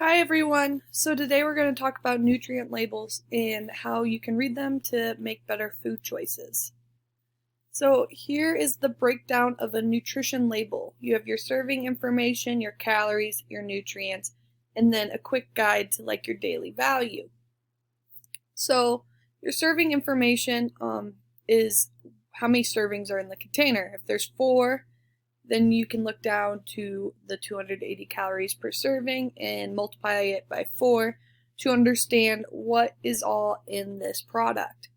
Hi everyone! So today we're going to talk about nutrient labels and how you can read them to make better food choices. So here is the breakdown of a nutrition label. You have your serving information, your calories, your nutrients, and then a quick guide to your daily value. So your serving information is how many servings are in the container. If there's 4, then you can look down to the 280 calories per serving and multiply it by 4 to understand what is all in this product.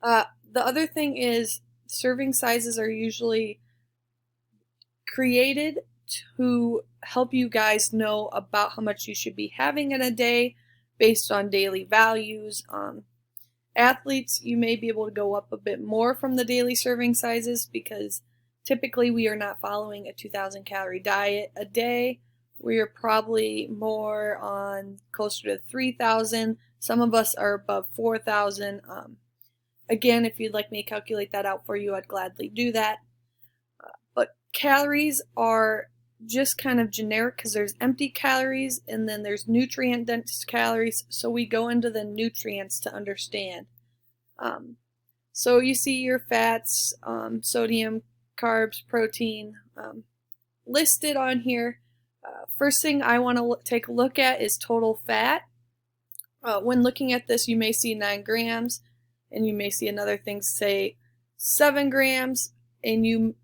The other thing is serving sizes are usually created to help you guys know about how much you should be having in a day based on daily values. Athletes, you may be able to go up a bit more from the daily serving sizes because typically we are not following a 2,000 calorie diet a day. We are probably more on closer to 3,000. Some of us are above 4,000. Again, if you'd like me to calculate that out for you, I'd gladly do that. But calories are just kind of generic because there's empty calories and then there's nutrient dense calories. So we go into the nutrients to understand. So you see your fats, sodium, carbs, protein listed on here. First thing I want to take a look at is total fat. When looking at this, you may see 9 grams, and you may see another thing say 7 grams, and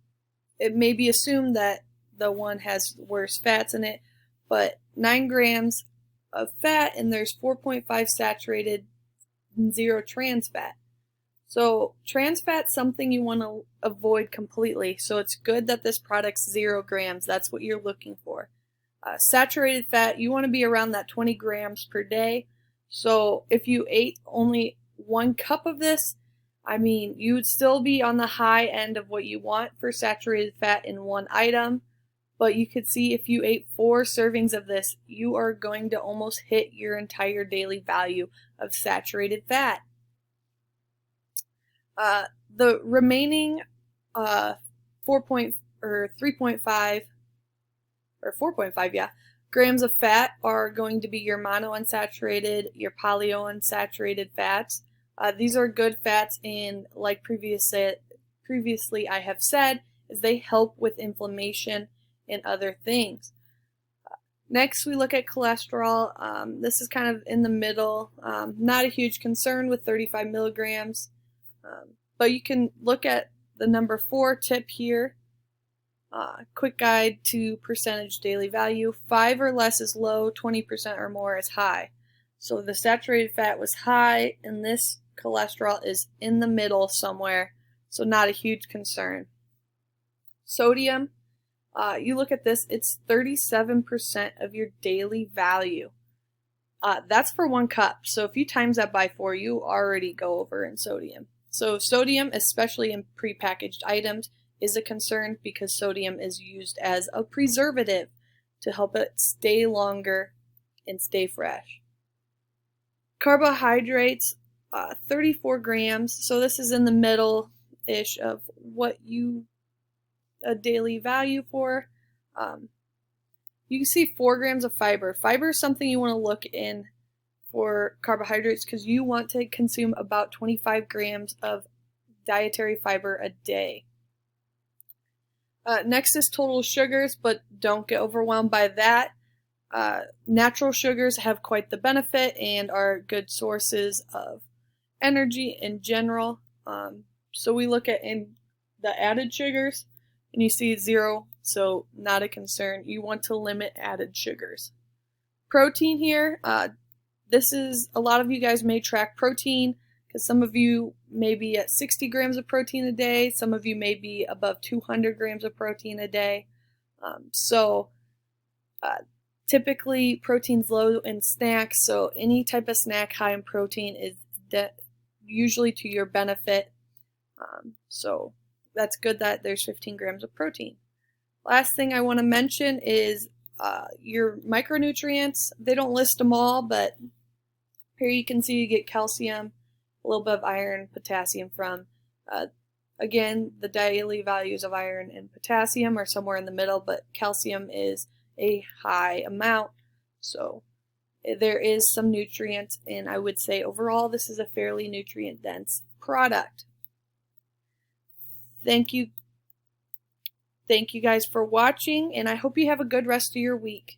it may be assumed that the one has worse fats in it, but 9 grams of fat, and there's 4.5 saturated and 0 trans fat. So trans fat's something you want to avoid completely. So it's good that this product's 0 grams. That's what you're looking for. Saturated fat, you want to be around that 20 grams per day. So if you ate only 1 cup of this, you would still be on the high end of what you want for saturated fat in one item. But you could see if you ate 4 servings of this, you are going to almost hit your entire daily value of saturated fat. The remaining 3.5 or 4.5 grams of fat are going to be your monounsaturated, your polyunsaturated fats. These are good fats, and like previously I have said, is they help with inflammation and other things. Next, we look at cholesterol. This is kind of in the middle. Not a huge concern with 35 milligrams. But you can look at the number 4 tip here. Quick guide to percentage daily value. 5 or less is low, 20% or more is high. So the saturated fat was high, and this cholesterol is in the middle somewhere, so not a huge concern. Sodium, you look at this, it's 37% of your daily value. That's for 1 cup, so if you times that by 4, you already go over in sodium. So sodium, especially in prepackaged items, is a concern because sodium is used as a preservative to help it stay longer and stay fresh. Carbohydrates, 34 grams, so this is in the middle-ish of what a daily value for. You can see 4 grams of fiber. Fiber is something you want to look in for carbohydrates because you want to consume about 25 grams of dietary fiber a day. Next is total sugars, but don't get overwhelmed by that. Natural sugars have quite the benefit and are good sources of energy in general. So we look at in the added sugars, and you see 0, so not a concern. You want to limit added sugars. Protein here, this is, a lot of you guys may track protein because some of you may be at 60 grams of protein a day. Some of you may be above 200 grams of protein a day. Typically protein's low in snacks, so any type of snack high in protein is usually to your benefit. So that's good that there's 15 grams of protein. Last thing I want to mention is your micronutrients. They don't list them all, but here you can see you get calcium, a little bit of iron, potassium from. Again, the daily values of iron and potassium are somewhere in the middle, but calcium is a high amount. So there is some nutrients, and I would say overall this is a fairly nutrient dense product. Thank you guys for watching, and I hope you have a good rest of your week.